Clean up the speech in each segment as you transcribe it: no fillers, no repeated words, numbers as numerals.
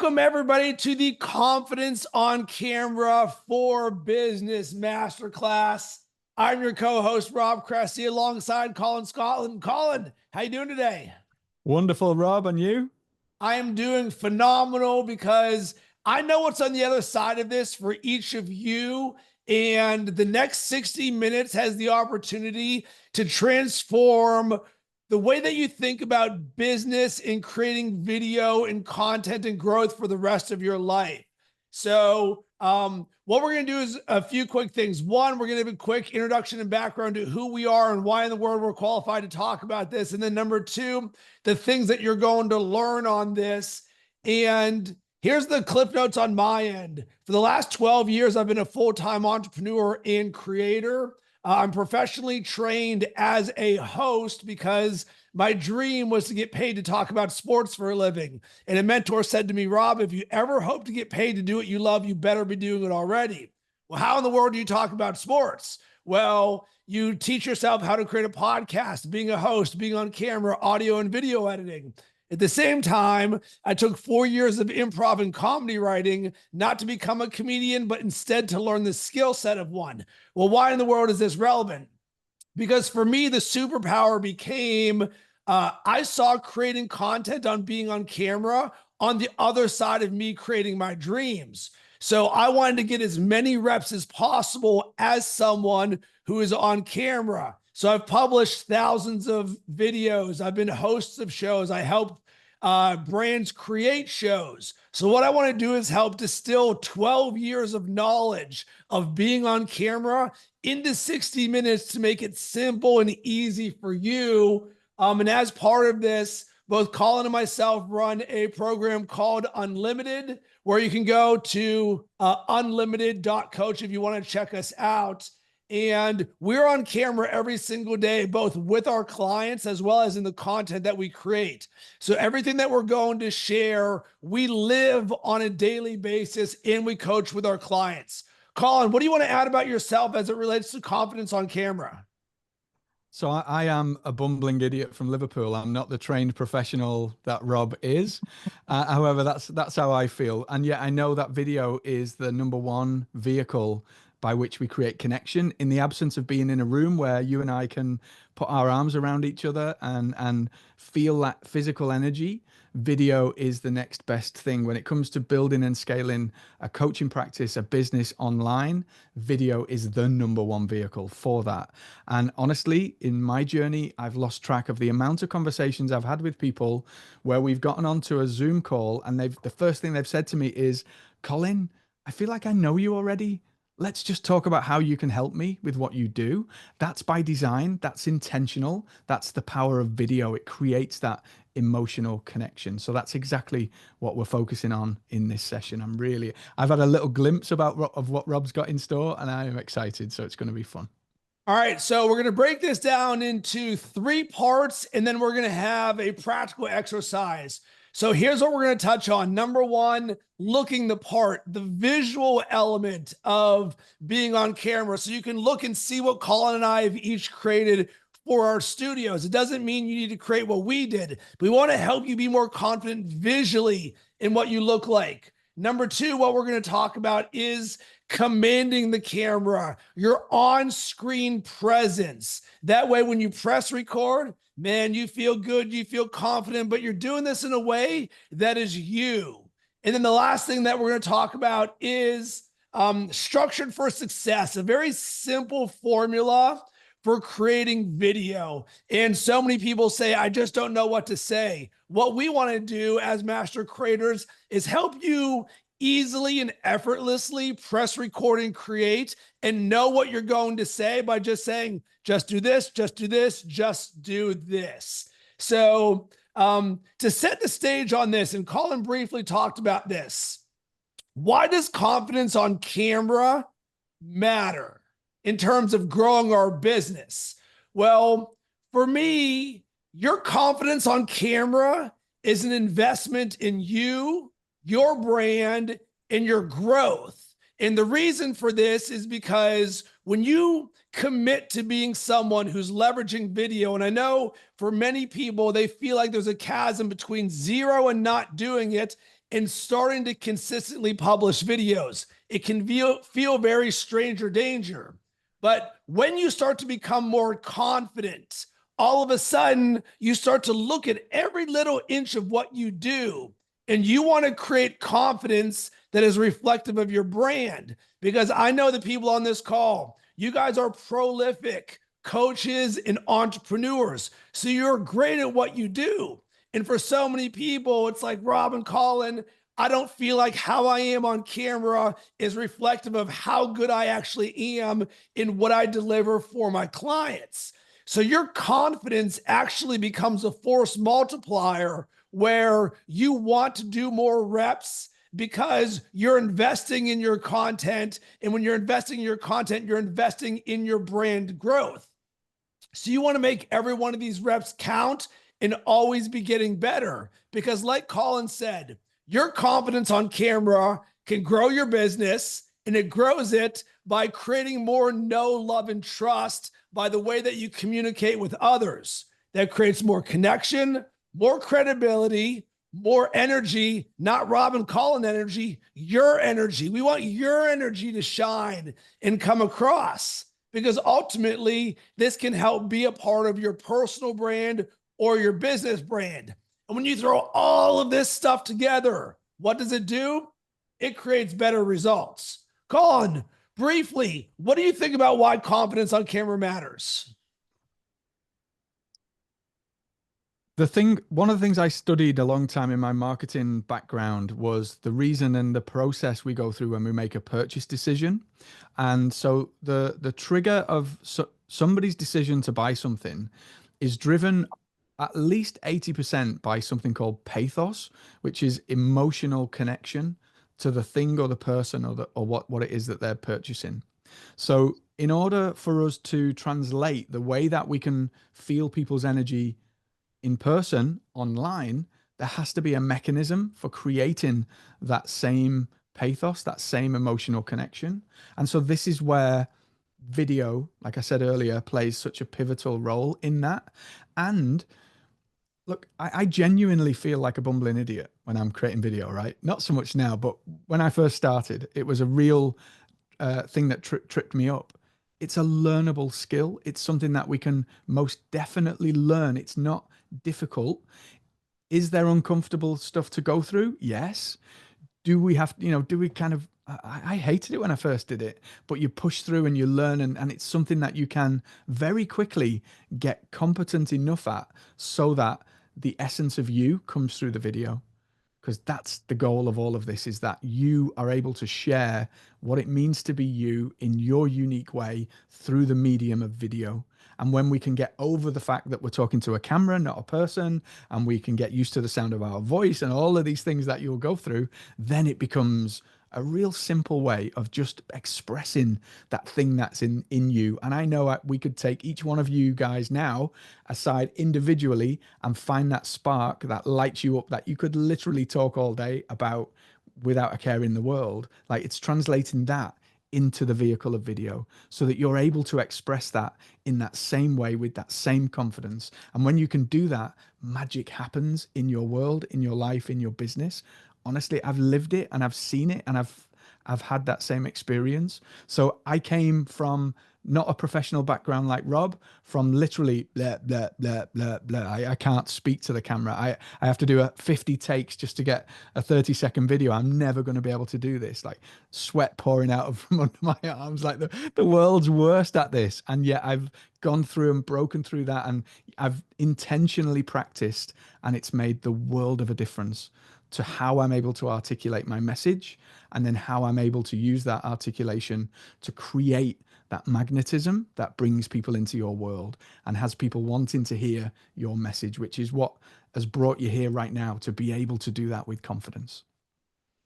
Welcome everybody to the Confidence on Camera for Business Masterclass. I'm your co-host, Rob Cressy, alongside Colin Scotland. Colin, how you doing today? Wonderful, Rob, and you? I am doing phenomenal because I know what's on the other side of this for each of you. And the next 60 minutes has the opportunity to transform the way that you think about business and creating video and content and growth for the rest of your life. So what we're going to do is a few quick things. One, we're going to have a quick introduction and background to who we are and why in the world we're qualified to talk about this. And then number two, the things that you're going to learn on this. And here's the clip notes on my end. For the last 12 years, I've been a full-time entrepreneur and creator. I'm professionally trained as a host because my dream was to get paid to talk about sports for a living. And a mentor said to me, Rob, if you ever hope to get paid to do what you love, you better be doing it already. Well, how in the world do you talk about sports? Well, you teach yourself how to create a podcast, being a host, being on camera, audio and video editing. At the same time, I took 4 years of improv and comedy writing, not to become a comedian, but instead to learn the skill set of one. Well, why in the world is this relevant? Because for me, the superpower became, I saw creating content on being on camera on the other side of me creating my dreams. So I wanted to get as many reps as possible as someone who is on camera. So I've published thousands of videos. I've been hosts of shows. I help brands create shows. So what I want to do is help distill 12 years of knowledge of being on camera into 60 minutes to make it simple and easy for you. And as part of this, both Colin and myself run a program called Unlimited, where you can go to unlimited.coach if you want to check us out. And we're on camera every single day, both with our clients as well as in the content that we create. So everything that we're going to share, we live on a daily basis and we coach with our clients. Colin, what do you want to add about yourself as it relates to confidence on camera? So I am a bumbling idiot from Liverpool. I'm not the trained professional that Rob is. However, that's how I feel. And yet I know that video is the number one vehicle by which we create connection in the absence of being in a room where you and I can put our arms around each other and feel that physical energy. Video is the next best thing when it comes to building and scaling a coaching practice, a business online. Video is the number one vehicle for that. And honestly, in my journey, I've lost track of the amount of conversations I've had with people where we've gotten onto a Zoom call and the first thing they've said to me is, Colin, I feel like I know you already. Let's just talk about how you can help me with what you do. That's by design. That's intentional. That's the power of video. It creates that emotional connection. So that's exactly what we're focusing on in this session. I've had a little glimpse of what Rob's got in store and I am excited. So it's going to be fun. All right, so we're going to break this down into 3 parts, and then we're going to have a practical exercise. So here's what we're going to touch on. Number one, looking the part, the visual element of being on camera. So you can look and see what Colin and I have each created for our studios. It doesn't mean you need to create what we did. We want to help you be more confident visually in what you look like. Number two, what we're going to talk about is commanding the camera, your on-screen presence. That way, when you press record, man, you feel good, you feel confident, but you're doing this in a way that is you. And then the last thing that we're going to talk about is structured for success, a very simple formula for creating video. And so many people say, I just don't know what to say. What we want to do as master creators is help you easily and effortlessly press record and create and know what you're going to say by just saying, just do this, just do this, just do this. So to set the stage on this, and Colin briefly talked about this, why does confidence on camera matter in terms of growing our business? Well, for me, your confidence on camera is an investment in you, your brand, and your growth. And the reason for this is because when you commit to being someone who's leveraging video, and I know for many people, they feel like there's a chasm between zero and not doing it, and starting to consistently publish videos. It can feel very stranger danger. But when you start to become more confident, all of a sudden you start to look at every little inch of what you do, and you want to create confidence that is reflective of your brand. Because I know the people on this call, you guys are prolific coaches and entrepreneurs. So you're great at what you do. And for so many people, it's like, Rob and Colin, I don't feel like how I am on camera is reflective of how good I actually am in what I deliver for my clients. So your confidence actually becomes a force multiplier where you want to do more reps because you're investing in your content. And when you're investing in your content, you're investing in your brand growth. So you want to make every one of these reps count and always be getting better. Because like Colin said, your confidence on camera can grow your business, and it grows it by creating more know, love, and trust by the way that you communicate with others. That creates more connection, more credibility, more energy, not Rob and Colin energy, your energy. We want your energy to shine and come across, because ultimately this can help be a part of your personal brand or your business brand. And when you throw all of this stuff together, what does it do? It creates better results. Colin, briefly, what do you think about why confidence on camera matters? One of the things I studied a long time in my marketing background was the reason and the process we go through when we make a purchase decision. And so the trigger of somebody's decision to buy something is driven at least 80% by something called pathos, which is emotional connection to the thing or the person or what it is that they're purchasing. So in order for us to translate the way that we can feel people's energy in person, online, there has to be a mechanism for creating that same pathos, that same emotional connection. And so this is where video, like I said earlier, plays such a pivotal role in that. And look, I genuinely feel like a bumbling idiot when I'm creating video, right? Not so much now, but when I first started, it was a real thing that tripped me up. It's a learnable skill. It's something that we can most definitely learn. It's not difficult. Is there uncomfortable stuff to go through? Yes. Do we have, do we kind of, I hated it when I first did it, but you push through and you learn, and it's something that you can very quickly get competent enough at so that the essence of you comes through the video. Because that's the goal of all of this, is that you are able to share what it means to be you in your unique way through the medium of video. And when we can get over the fact that we're talking to a camera, not a person, and we can get used to the sound of our voice and all of these things that you'll go through, then it becomes a real simple way of just expressing that thing that's in you. And I know we could take each one of you guys now aside individually and find that spark that lights you up, that you could literally talk all day about without a care in the world. Like, it's translating that into the vehicle of video so that you're able to express that in that same way with that same confidence. And when you can do that, magic happens in your world, in your life, in your business. Honestly, I've lived it and I've seen it, and I've had that same experience. So I came from not a professional background like Rob, from literally blah, blah, blah, blah, blah. I can't speak to the camera. I have to do 50 takes just to get a 30-second video. I'm never going to be able to do this. Like, sweat pouring out of from under my arms, like the world's worst at this. And yet I've gone through and broken through that, and I've intentionally practiced, and it's made the world of a difference to how I'm able to articulate my message, and then how I'm able to use that articulation to create that magnetism that brings people into your world and has people wanting to hear your message, which is what has brought you here right now, to be able to do that with confidence.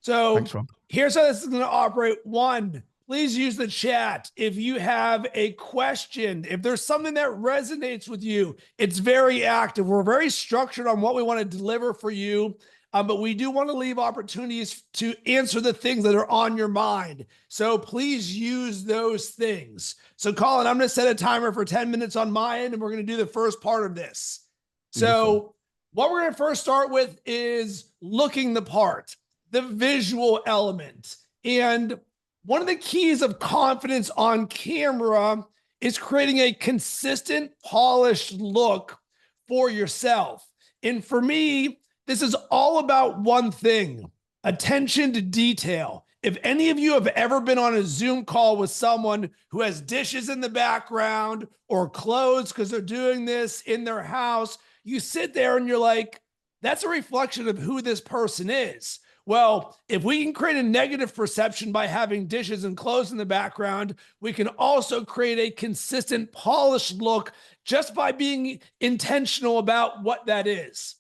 So Thanks, Rob. here's how this is going to operate. One, please use the chat if you have a question. If there's something that resonates with you, it's very active. We're very structured on what we want to deliver for you. But we do want to leave opportunities to answer the things that are on your mind. So please use those things. So Colin, I'm going to set a timer for 10 minutes on my end, and we're going to do the first part of this. Beautiful. So what we're going to first start with is looking the part. the visual element. And one of the keys of confidence on camera is creating a consistent, polished look for yourself. And for me, this is all about one thing: attention to detail. If any of you have ever been on a Zoom call with someone who has dishes in the background or clothes because they're doing this in their house, you sit there and you're like, that's a reflection of who this person is. Well, if we can create a negative perception by having dishes and clothes in the background, we can also create a consistent, polished look just by being intentional about what that is.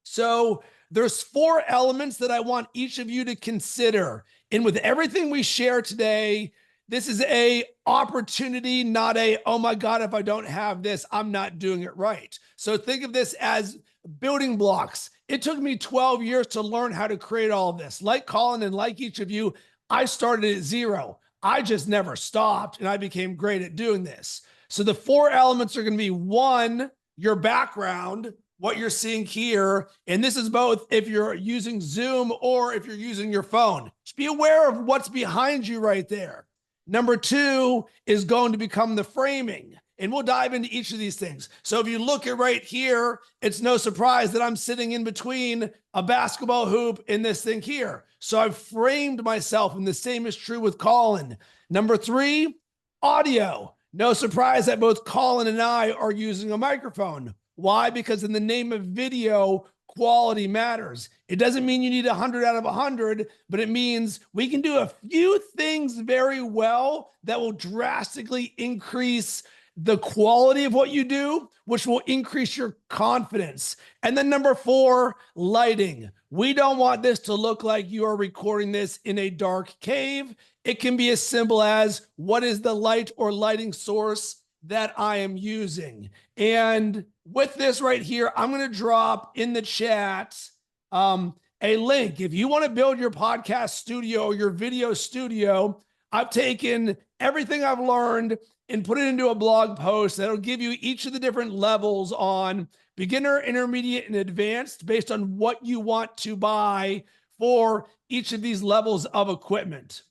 So there's 4 elements that I want each of you to consider. And with everything we share today, this is a opportunity, not a, oh my God, if I don't have this, I'm not doing it right. So think of this as building blocks. It took me 12 years to learn how to create all of this. Like Colin and like each of you, I started at 0. I just never stopped, and I became great at doing this. So the 4 elements are going to be: 1, your background, what you're seeing here. And this is both if you're using Zoom or if you're using your phone. Just be aware of what's behind you right there. Number 2 is going to become the framing. And we'll dive into each of these things. So if you look at right here, it's no surprise that I'm sitting in between a basketball hoop and this thing here. So I've framed myself, and the same is true with Colin. Number 3, audio. No surprise that both Colin and I are using a microphone. Why? Because in the name of video, quality matters. It doesn't mean you need 100 out of 100, but it means we can do a few things very well that will drastically increase the quality of what you do, which will increase your confidence. And then number 4, lighting. We don't want this to look like you are recording this in a dark cave. It can be as simple as, what is the light or lighting source that I am using? And with this right here, I'm going to drop in the chat a link. If you want to build your podcast studio or your video studio, I've taken everything I've learned and put it into a blog post that'll give you each of the different levels on beginner, intermediate, and advanced based on what you want to buy for each of these levels of equipment.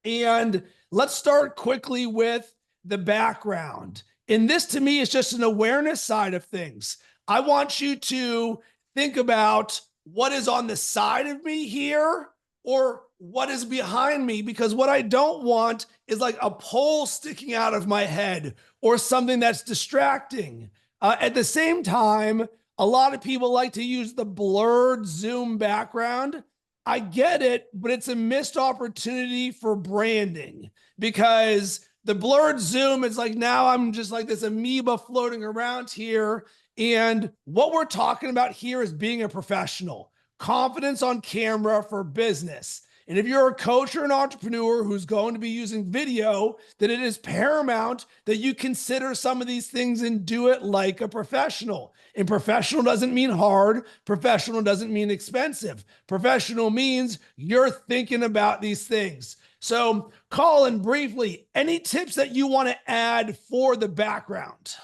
And let's start quickly with the background. And this to me is just an awareness side of things. I want you to think about what is on the side of me here or what is behind me, because what I don't want is like a pole sticking out of my head or something that's distracting. At the same time, a lot of people like to use the blurred Zoom background. I get it, but it's a missed opportunity for branding, because the blurred Zoom is like, now I'm just like this amoeba floating around here. And what we're talking about here is being a professional, confidence on camera for business. And if you're a coach or an entrepreneur who's going to be using video, then it is paramount that you consider some of these things and do it like a professional. And professional doesn't mean hard. Professional doesn't mean expensive. Professional means you're thinking about these things. So, Colin, briefly, any tips that you want to add for the background?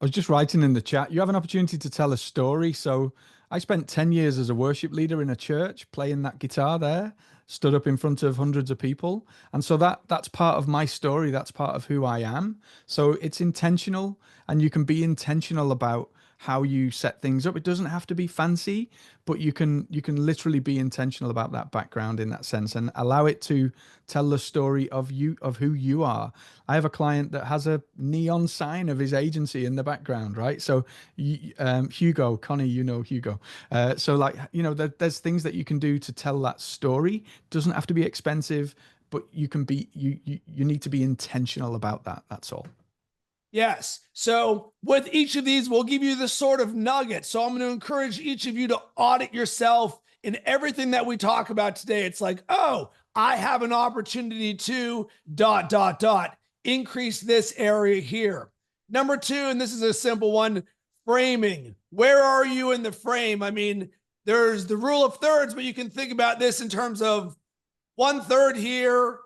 I was just writing in the chat, you have an opportunity to tell a story. So I spent 10 years as a worship leader in a church, playing that guitar there, stood up in front of hundreds of people. And so that's part of my story. That's part of who I am. So it's intentional, and you can be intentional about how you set things up. It doesn't have to be fancy, but you can literally be intentional about that background in that sense and allow it to tell the story of you, of who you are. I have a client that has a neon sign of his agency in the background, right? So Hugo, Connie, you know Hugo. So like, you know, there's things that you can do to tell that story. It doesn't have to be expensive, but you can be, you need to be intentional about that. That's all. Yes. So with each of these, we'll give you the sort of nugget. So I'm going to encourage each of you to audit yourself in everything that we talk about today. It's like, oh, I have an opportunity to ... increase this area here. Number 2, and this is a simple one, framing. Where are you in the frame? I mean, there's the rule of thirds, but you can think about this in terms of 1/3 here,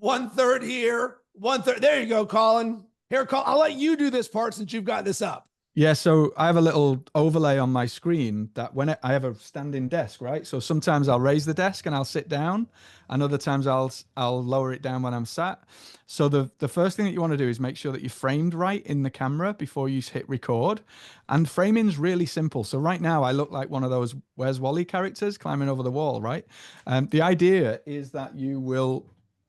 1/3 here, 1/3. There you go, Colin. Here, I'll let you do this part since you've got this up. Yeah, so I have a little overlay on my screen that when I have a standing desk, right? So sometimes I'll raise the desk and I'll sit down, and other times I'll lower it down when I'm sat. So the first thing that you want to do is make sure that you're framed right in the camera before you hit record. And framing's really simple. So right now I look like one of those Where's Wally characters climbing over the wall, right? The idea is that you will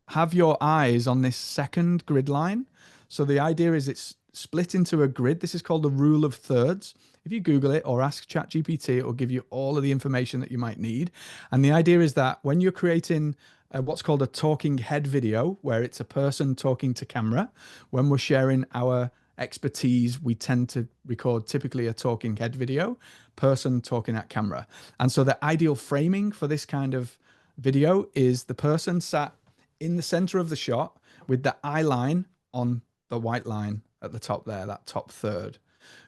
have your eyes on this second grid line. So the idea is it's split into a grid. This is called the rule of thirds. If you Google it or ask ChatGPT, it will give you all of the information that you might need. And the idea is that when you're creating what's called a talking head video, where it's a person talking to camera, when we're sharing our expertise, we tend to record typically a talking head video, person talking at camera. And so the ideal framing for this kind of video is the person sat in the center of the shot with the eye line on the white line at the top there, that top third.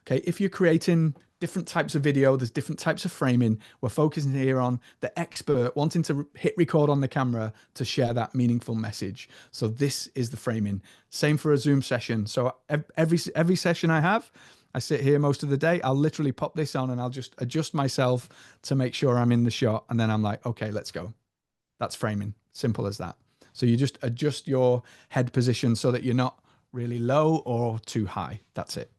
Okay, if you're creating different types of video, there's different types of framing. We're focusing here on the expert wanting to hit record on the camera to share that meaningful message. So this is the framing. Same for a Zoom session. So every session I sit here most of the day, I'll literally pop this on and I'll just adjust myself to make sure I'm in the shot. And then I'm like, okay, let's go. That's framing. Simple as that. So you just adjust your head position so that you're not really low or too high. That's it.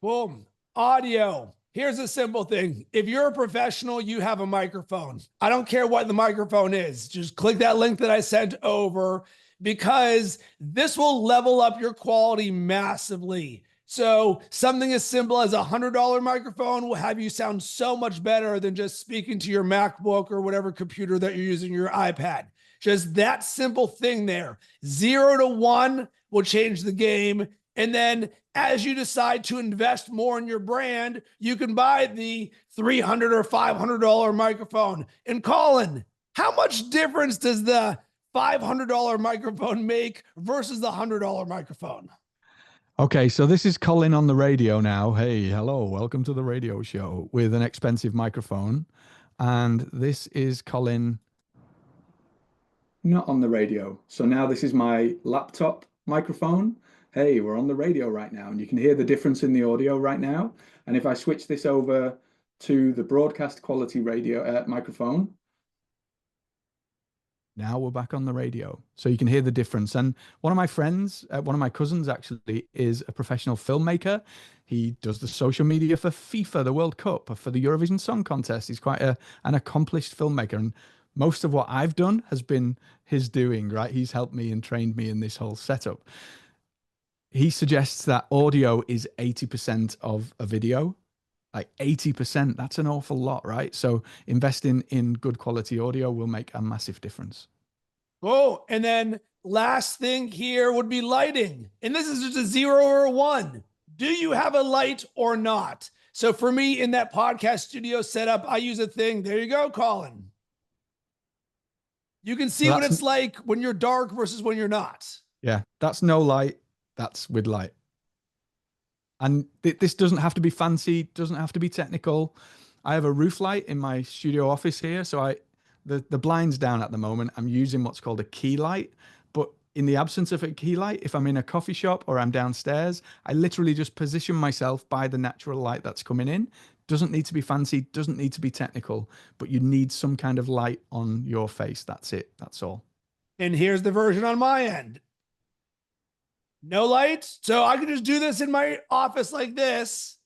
Boom. Audio. Here's a simple thing. If you're a professional, you have a microphone. I don't care what the microphone is. Just click that link that I sent over, because this will level up your quality massively. So something as simple as $100 microphone will have you sound so much better than just speaking to your MacBook or whatever computer that you're using, your iPad. Just that simple thing there. 0 to 1 will change the game. And then as you decide to invest more in your brand, you can buy the $300 or $500 microphone. And Colin, how much difference does the $500 microphone make versus the $100 microphone? Okay, so this is Colin on the radio now. Hey, hello, welcome to the radio show with an expensive microphone. And this is Colin not on the radio. So now this is my laptop microphone. Hey, we're on the radio right now, and you can hear the difference in the audio right now. And if I switch this over to the broadcast quality radio microphone, now we're back on the radio. So you can hear the difference. And one of my friends, one of my cousins actually, is a professional filmmaker. He does the social media for FIFA, the World Cup, for the Eurovision Song Contest. He's quite an accomplished filmmaker. And most of what I've done has been his doing, right? He's helped me and trained me in this whole setup. He suggests that audio is 80% of a video. Like 80%, that's an awful lot, right? So investing in good quality audio will make a massive difference. Oh, and then last thing here would be lighting. And this is just a 0 or a 1. Do you have a light or not? So for me in that podcast studio setup, I use a thing. There you go, Colin. You can see what it's like when you're dark versus when you're not. Yeah, that's no light. That's with light. And this doesn't have to be fancy, doesn't have to be technical. I have a roof light in my studio office here. So the blind's down at the moment. I'm using what's called a key light. But in the absence of a key light, if I'm in a coffee shop or I'm downstairs, I literally just position myself by the natural light that's coming in. Doesn't need to be fancy, doesn't need to be technical, but you need some kind of light on your face. That's it. That's all. And here's the version on my end. No light. So I can just do this in my office like this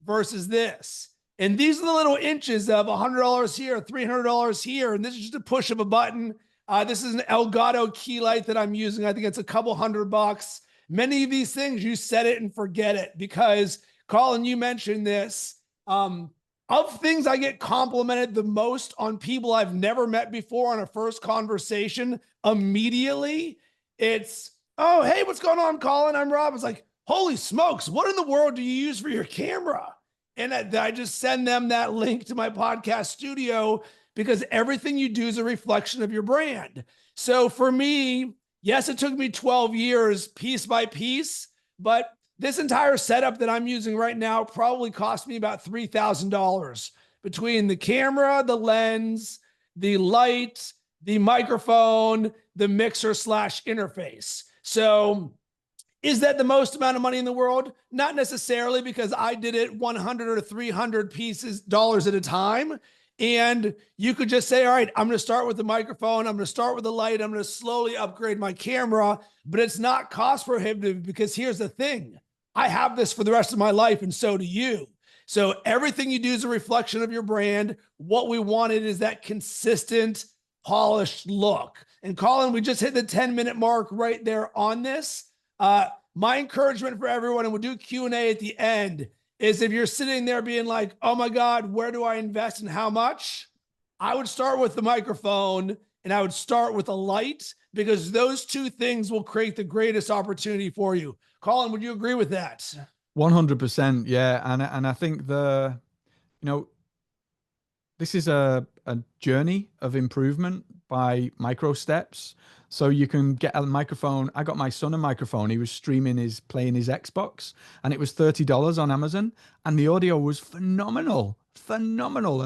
versus this. And these are the little inches of $100 here, $300 here. And this is just a push of a button. This is an Elgato key light that I'm using. I think it's a couple $100. Many of these things, you set it and forget it, because Colin, you mentioned this. Of things I get complimented the most on people I've never met before on a first conversation, immediately, it's, oh, hey, what's going on, Colin? I'm Rob. It's like, holy smokes, what in the world do you use for your camera? And I just send them that link to my podcast studio, because everything you do is a reflection of your brand. So for me, yes, it took me 12 years, piece by piece, but this entire setup that I'm using right now probably cost me about $3,000 between the camera, the lens, the light, the microphone, the mixer / interface. So Is that the most amount of money in the world? Not necessarily, because I did it 100 or 300 pieces dollars at a time. And you could just say, all right, I'm going to start with the microphone. I'm going to start with the light. I'm going to slowly upgrade my camera, but it's not cost prohibitive, because here's the thing. I have this for the rest of my life, and so do you. So everything you do is a reflection of your brand. What we wanted is that consistent, polished look. And Colin, we just hit the 10-minute mark right there on this. My encouragement for everyone, and we'll do Q&A at the end, is if you're sitting there being like, oh my God, where do I invest and how much? I would start with the microphone, and I would start with a light, because those two things will create the greatest opportunity for you. Colin, would you agree with that? 100%. Yeah. And I think this is a journey of improvement by micro steps. So you can get a microphone. I got my son a microphone. He was playing his Xbox, and it was $30 on Amazon, and the audio was phenomenal. And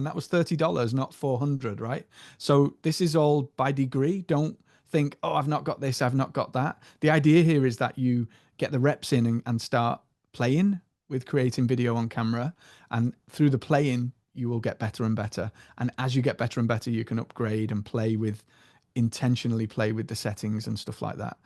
that was $30, not 400, right? So this is all by degree. Don't think, oh, I've not got this, I've not got that. The idea here is that you get the reps in and start playing with creating video on camera, and through the playing, you will get better and better. And as you get better and better, you can upgrade and intentionally play with the settings and stuff like that.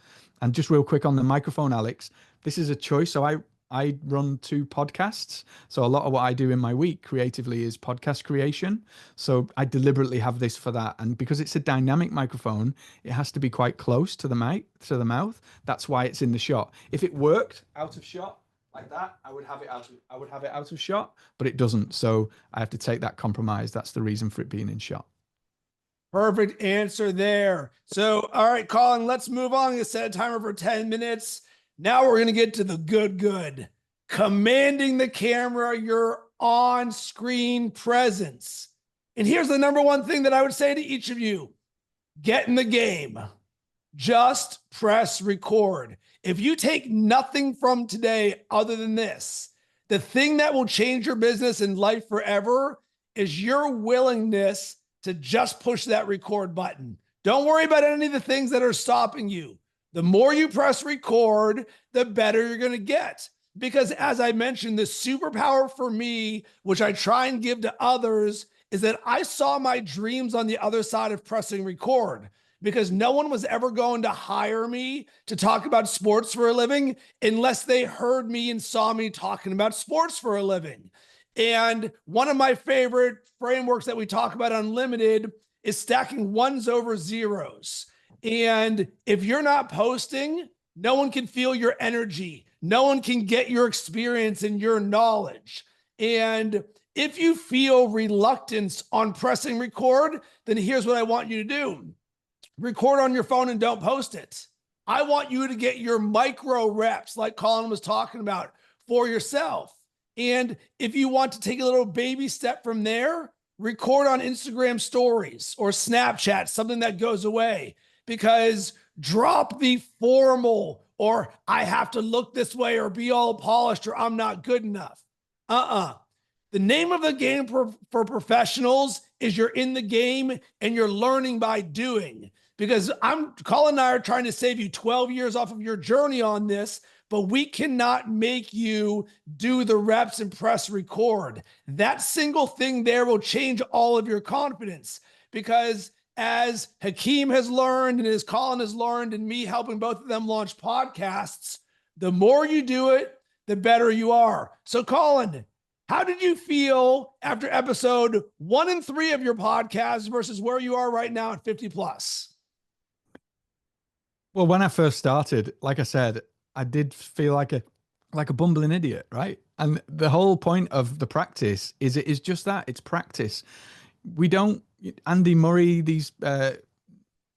And just real quick on the microphone, Alex, this is a choice. So I run 2 podcasts. So a lot of what I do in my week creatively is podcast creation. So I deliberately have this for that. And because it's a dynamic microphone, it has to be quite close to the mouth. That's why it's in the shot. If it worked out of shot like that, I would have it out of shot, but it doesn't. So I have to take that compromise. That's the reason for it being in shot. Perfect answer there. So, all right, Colin, let's move on. You set a timer for 10 minutes. Now we're going to get to the good. Commanding the camera, your on-screen presence. And here's the number one thing that I would say to each of you. Get in the game. Just press record. If you take nothing from today other than this, the thing that will change your business and life forever is your willingness to just push that record button. Don't worry about any of the things that are stopping you. The more you press record, the better you're going to get. Because as I mentioned, the superpower for me, which I try and give to others, is that I saw my dreams on the other side of pressing record. Because no one was ever going to hire me to talk about sports for a living unless they heard me and saw me talking about sports for a living. And one of my favorite frameworks that we talk about on Unlimited is stacking ones over zeros. And if you're not posting, no one can feel your energy. No one can get your experience and your knowledge. And if you feel reluctance on pressing record, then here's what I want you to do. Record on your phone and don't post it. I want you to get your micro reps, like Colin was talking about, for yourself. And if you want to take a little baby step from there, record on Instagram stories or Snapchat, something that goes away, because drop the formal or I have to look this way or be all polished or I'm not good enough. The name of the game for professionals is you're in the game and you're learning by doing. Because Colin and I are trying to save you 12 years off of your journey on this, but we cannot make you do the reps and press record. That single thing there will change all of your confidence. Because as Hakeem has learned and as Colin has learned and me helping both of them launch podcasts, the more you do it, the better you are. So Colin, how did you feel after episode 1 and 3 of your podcast versus where you are right now at 50 plus? Well, when I first started, like I said, I did feel like a bumbling idiot, right? And the whole point of the practice is it is just that, it's practice. We don't, Andy Murray, these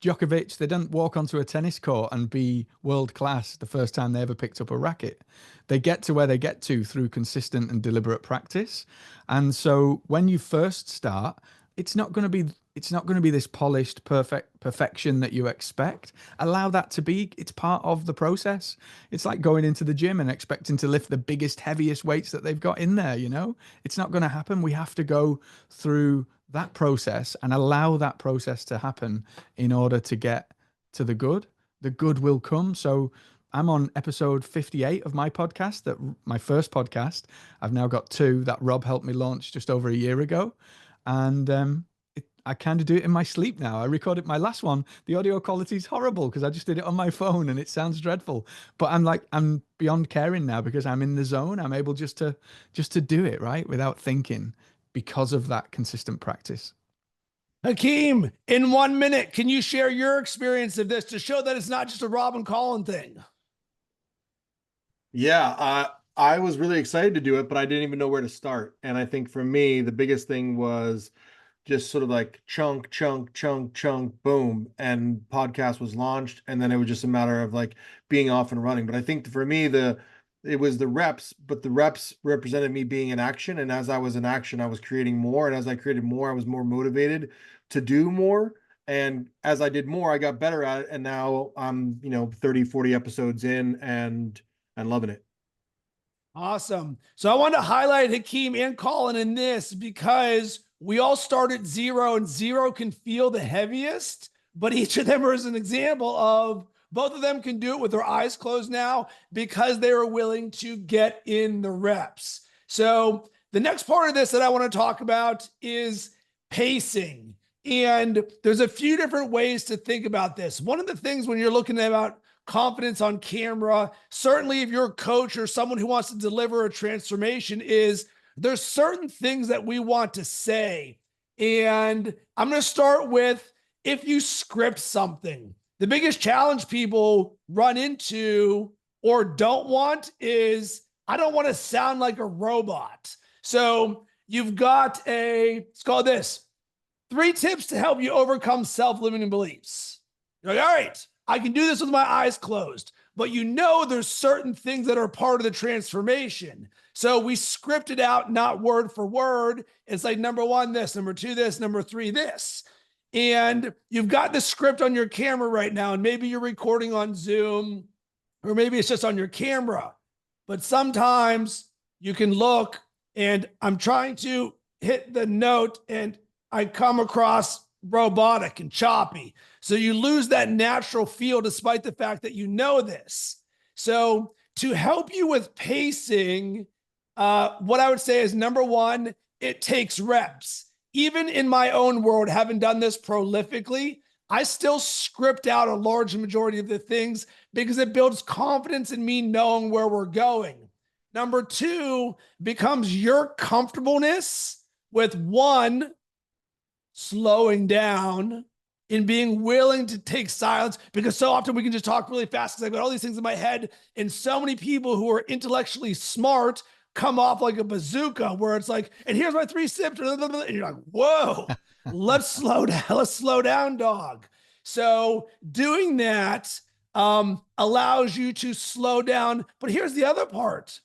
Djokovic, they don't walk onto a tennis court and be world class the first time they ever picked up a racket. They get to where they get to through consistent and deliberate practice. And so when you first start, it's not going to be this polished perfection that you expect. Allow that to be. It's part of the process. It's like going into the gym and expecting to lift the biggest, heaviest weights that they've got in there. It's not going to happen. We have to go through that process and allow that process to happen in order to get to the good. The good will come. So I'm on episode 58 of my podcast, that my first podcast. I've now got two that Rob helped me launch just over a year ago. And I kind of do it in my sleep now. I recorded my last one. The audio quality is horrible because I just did it on my phone and it sounds dreadful. But I'm beyond caring now because I'm in the zone. I'm able just to do it, right, without thinking, because of that consistent practice. Hakeem, in 1 minute, can you share your experience of this to show that it's not just a Rob and Colin thing? Yeah, I was really excited to do it, but I didn't even know where to start. And I think for me, the biggest thing was just sort of like chunk, chunk, chunk, chunk, boom, and podcast was launched, and then it was just a matter of like being off and running. But I think for me, it was the reps, but the reps represented me being in action, and as I was in action, I was creating more, and as I created more, I was more motivated to do more. And as I did more, I got better at it, and now I'm 30, 40 episodes in and loving it. Awesome. So I want to highlight Hakeem and Colin in this because we all start at zero and zero can feel the heaviest, but each of them is an example of both of them can do it with their eyes closed now because they are willing to get in the reps. So the next part of this that I want to talk about is pacing. And there's a few different ways to think about this. One of the things when you're looking about confidence on camera, certainly if you're a coach or someone who wants to deliver a transformation, is there's certain things that we want to say. And I'm going to start with, if you script something, the biggest challenge people run into or don't want is, I don't want to sound like a robot. So you've got it's called this, 3 tips to help you overcome self-limiting beliefs. You're like, all right, I can do this with my eyes closed, but there's certain things that are part of the transformation. So we script it out, not word for word. It's like number 1, this, number 2, this, number 3, this. And you've got the script on your camera right now, and maybe you're recording on Zoom, or maybe it's just on your camera. But sometimes you can look, and I'm trying to hit the note, and I come across robotic and choppy. So you lose that natural feel despite the fact that you know this. So to help you with pacing, what I would say is, number 1, it takes reps. Even in my own world, having done this prolifically, I still script out a large majority of the things because it builds confidence in me knowing where we're going. Number 2 becomes your comfortableness with, 1, slowing down and being willing to take silence, because so often we can just talk really fast because I've got all these things in my head, and so many people who are intellectually smart come off like a bazooka where it's like, and here's my 3 sips, and you're like, whoa, let's slow down, dog. So doing that allows you to slow down. But here's the other part,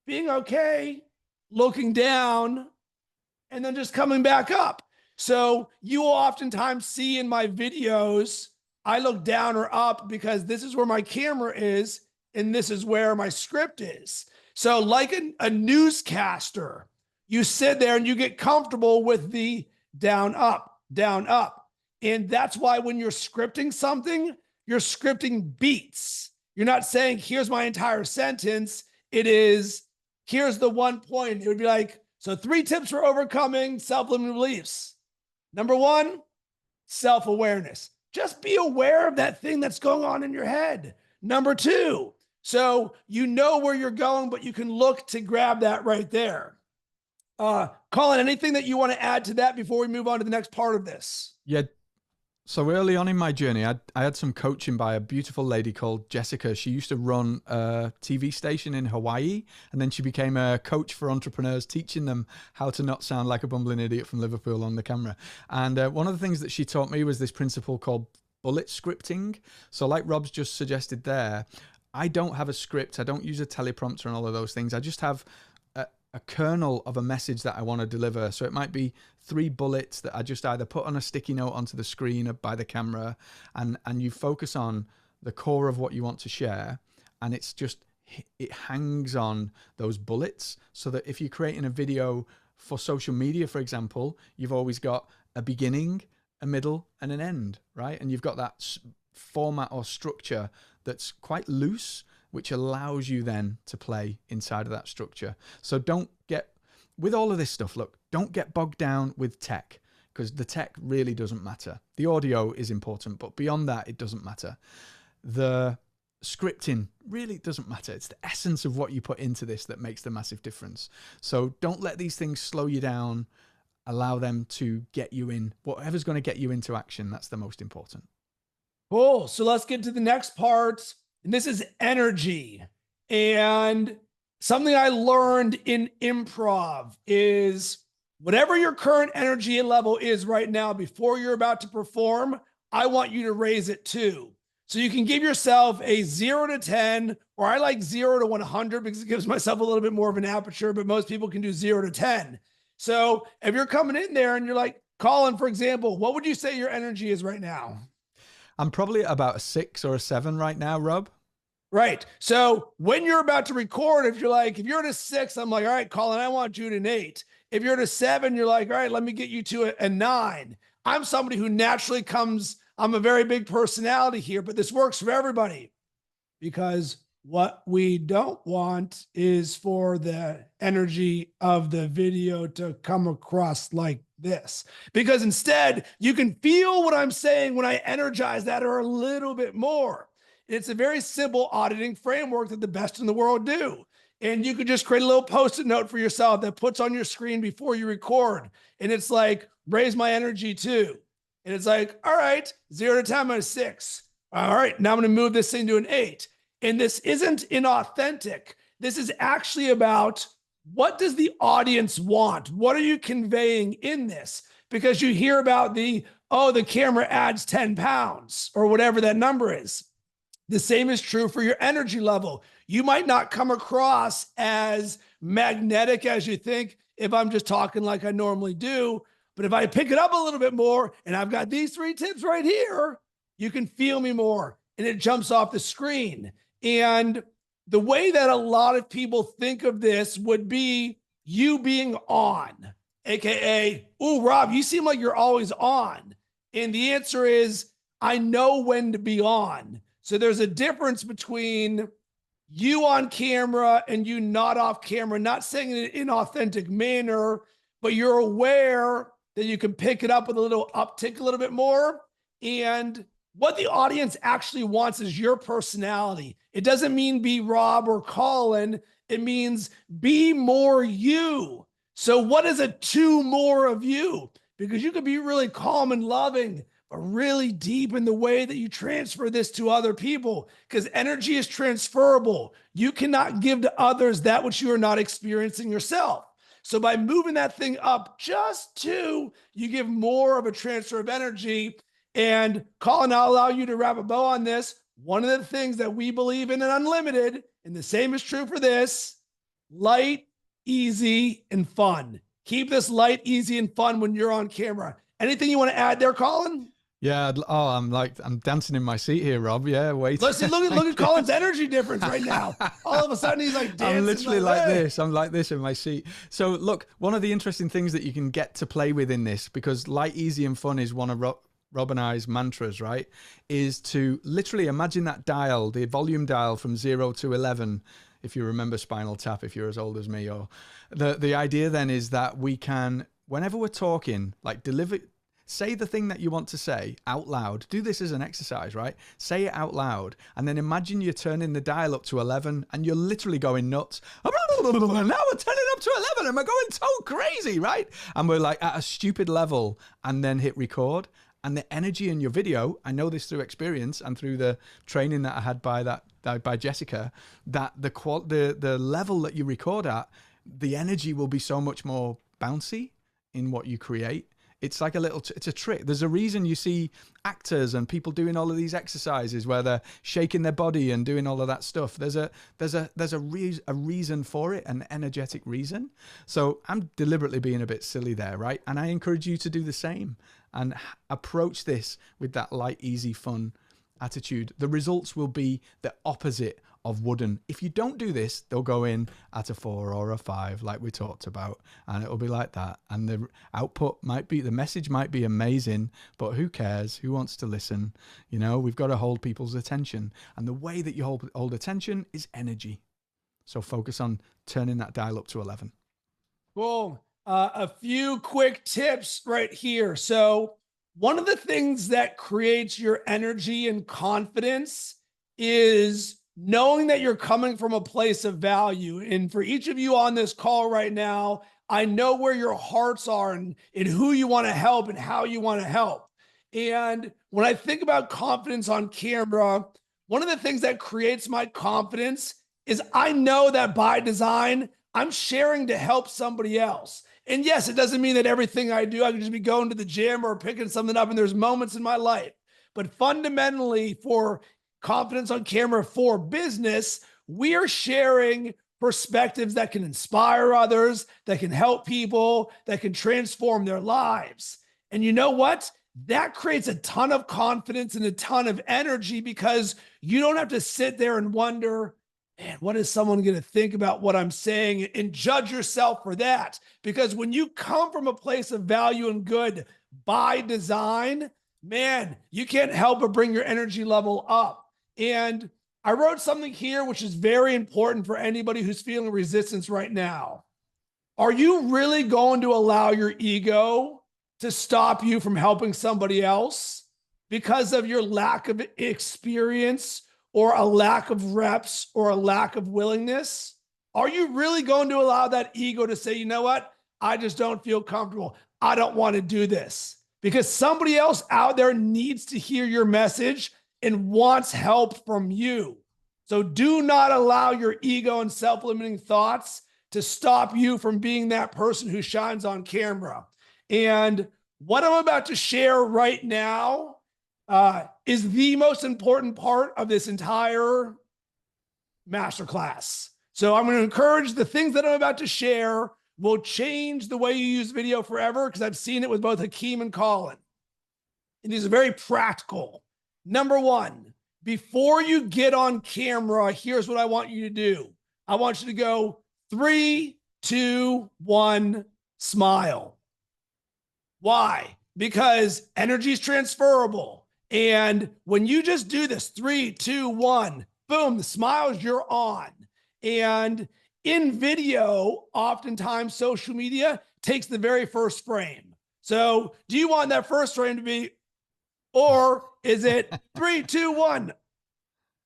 being okay, looking down, and then just coming back up. So you will oftentimes see in my videos, I look down or up because this is where my camera is and this is where my script is. So like a newscaster, you sit there and you get comfortable with the down, up, down, up. And that's why when you're scripting something, you're scripting beats. You're not saying, here's my entire sentence. It is, here's the 1 point. It would be like, so 3 tips for overcoming self-limiting beliefs. Number 1, self-awareness. Just be aware of that thing that's going on in your head. Number 2, so you know where you're going, but you can look to grab that right there. Colin, anything that you want to add to that before we move on to the next part of this? Yeah. So early on in my journey, I had some coaching by a beautiful lady called Jessica. She used to run a TV station in Hawaii, and then she became a coach for entrepreneurs, teaching them how to not sound like a bumbling idiot from Liverpool on the camera. And one of the things that she taught me was this principle called bullet scripting. So like Rob's just suggested there, I don't have a script. I don't use a teleprompter and all of those things. I just have a kernel of a message that I want to deliver. So it might be 3 bullets that I just either put on a sticky note onto the screen or by the camera, and you focus on the core of what you want to share, and it's just, it hangs on those bullets, so that if you're creating a video for social media, for example, you've always got a beginning, a middle, and an end, right? And you've got that format or structure that's quite loose, which allows you then to play inside of that structure. So don't get, with all of this stuff, look, don't get bogged down with tech, because the tech really doesn't matter. The audio is important, but beyond that, it doesn't matter. The scripting really doesn't matter. It's the essence of what you put into this that makes the massive difference. So don't let these things slow you down. Allow them to get you in. Whatever's going to get you into action, that's the most important. Cool. So let's get to the next part. And this is energy. And something I learned in improv is whatever your current energy level is right now before you're about to perform, I want you to raise it too. So you can give yourself a 0 to 10, or I like 0 to 100 because it gives myself a little bit more of an aperture, but most people can do 0 to 10. So if you're coming in there and you're like, Colin, for example, what would you say your energy is right now? I'm probably at about a 6 or a 7 right now, Rob. Right. So when you're about to record, if you're at a 6, I'm like, all right, Colin, I want you at an 8. If you're at a 7, you're like, all right, let me get you to a 9. I'm somebody who naturally comes, I'm a very big personality here, but this works for everybody, because what we don't want is for the energy of the video to come across like this, because instead you can feel what I'm saying when I energize that or a little bit more. It's a very simple auditing framework that the best in the world do. And you could just create a little post-it note for yourself that puts on your screen before you record. And it's like, raise my energy too. And it's like, all right, 0 to 10, I'm at a 6. All right, now I'm going to move this thing to an 8. And this isn't inauthentic. This is actually about, what does the audience want? What are you conveying in this? Because you hear about the camera adds 10 pounds or whatever that number is. The same is true for your energy level. You might not come across as magnetic as you think if I'm just talking like I normally do. But if I pick it up a little bit more and I've got these 3 tips right here, you can feel me more and it jumps off the screen. And the way that a lot of people think of this would be you being on, AKA, ooh, Rob, you seem like you're always on. And the answer is, I know when to be on. So there's a difference between you on camera and you not off camera, not saying it in an inauthentic manner, but you're aware that you can pick it up with a little uptick a little bit more. And what the audience actually wants is your personality. It doesn't mean be Rob or Colin. It means be more you. So what is a 2 more of you? Because you could be really calm and loving, but really deep in the way that you transfer this to other people, because energy is transferable. You cannot give to others that which you are not experiencing yourself. So by moving that thing up just 2, you give more of a transfer of energy. And Colin, I'll allow you to wrap a bow on this. One of the things that we believe in Unlimited, and the same is true for this, light, easy, and fun. Keep this light, easy, and fun when you're on camera. Anything you want to add there, Colin? Yeah. Oh, I'm dancing in my seat here, Rob. Yeah. Wait. Listen, look at Colin's energy difference right now. All of a sudden he's like dancing. I'm literally like this. I'm like this in my seat. So look, one of the interesting things that you can get to play with in this, because light, easy, and fun is one of Rob and I's mantras, right? Is to literally imagine that dial, the volume dial from 0 to 11. If you remember Spinal Tap, if you're as old as me, or the idea then is that we can, whenever we're talking, like say the thing that you want to say out loud. Do this as an exercise, right? Say it out loud. And then imagine you're turning the dial up to 11 and you're literally going nuts. Now we're turning up to 11 and we're going so crazy, right? And we're like at a stupid level, and then hit record. And the energy in your video, I know this through experience and through the training that I had by Jessica, that the level that you record at, the energy will be so much more bouncy in what you create. It's like it's a trick. There's a reason you see actors and people doing all of these exercises where they're shaking their body and doing all of that stuff. There's a reason for it, an energetic reason. So I'm deliberately being a bit silly there, right? And I encourage you to do the same and approach this with that light, easy, fun attitude, the results will be the opposite of wooden. If you don't do this, they'll go in at a 4 or a 5, like we talked about, and it'll be like that. And the output might be, the message might be amazing, but who cares? Who wants to listen? You know, we've got to hold people's attention. And the way that you hold attention is energy. So focus on turning that dial up to 11. Cool. A few quick tips right here. So one of the things that creates your energy and confidence is knowing that you're coming from a place of value. And for each of you on this call right now, I know where your hearts are and who you want to help and how you want to help. And when I think about confidence on camera, one of the things that creates my confidence is I know that by design, I'm sharing to help somebody else. And yes, it doesn't mean that everything I do, I can just be going to the gym or picking something up, and there's moments in my life. But fundamentally, for confidence on camera for business, we are sharing perspectives that can inspire others, that can help people, that can transform their lives. And you know what? That creates a ton of confidence and a ton of energy, because you don't have to sit there and wonder, man, what is someone going to think about what I'm saying, and judge yourself for that? Because when you come from a place of value and good by design, man, you can't help but bring your energy level up. And I wrote something here which is very important for anybody who's feeling resistance right now. Are you really going to allow your ego to stop you from helping somebody else because of your lack of experience or a lack of reps or a lack of willingness? Are you really going to allow that ego to say, you know what? I just don't feel comfortable. I don't want to do this, because somebody else out there needs to hear your message and wants help from you. So do not allow your ego and self-limiting thoughts to stop you from being that person who shines on camera. And what I'm about to share right now is the most important part of this entire masterclass. So I'm going to encourage the things that I'm about to share will change the way you use video forever, because I've seen it with both Hakeem and Colin. And these are very practical. Number one, before you get on camera, here's what I want you to do. I want you to go 3, 2, 1, smile. Why? Because energy is transferable. And when you just do this, 3, 2, 1, boom, the smiles, you're on. And in video, oftentimes social media takes the very first frame. So do you want that first frame to be, or is it 3, 2, 1?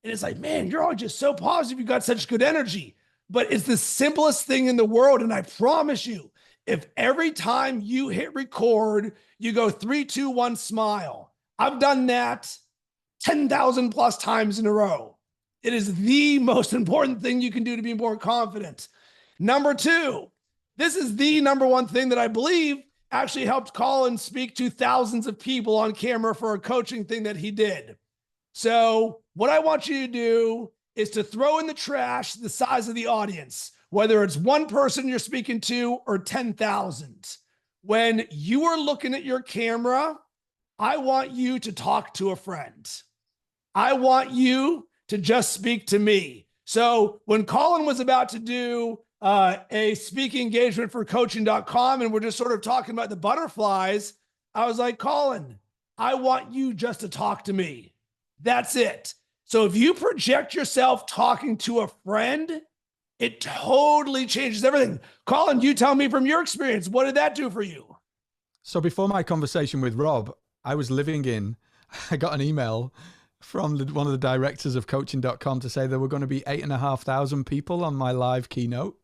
And it's like, man, you're all just so positive. You got such good energy. But it's the simplest thing in the world. And I promise you, if every time you hit record, you go 3, 2, 1, smile. I've done that 10,000 plus times in a row. It is the most important thing you can do to be more confident. Number two, this is the number one thing that I believe actually helped Colin speak to thousands of people on camera for a coaching thing that he did. So what I want you to do is to throw in the trash the size of the audience, whether it's one person you're speaking to or 10,000. When you are looking at your camera, I want you to talk to a friend. I want you to just speak to me. So when Colin was about to do a speaking engagement for coaching.com, and we're just sort of talking about the butterflies, I was like, Colin, I want you just to talk to me. That's it. So if you project yourself talking to a friend, it totally changes everything. Colin, you tell me from your experience, what did that do for you? So before my conversation with Rob, I got an email from one of the directors of coaching.com to say there were going to be 8,500 people on my live keynote.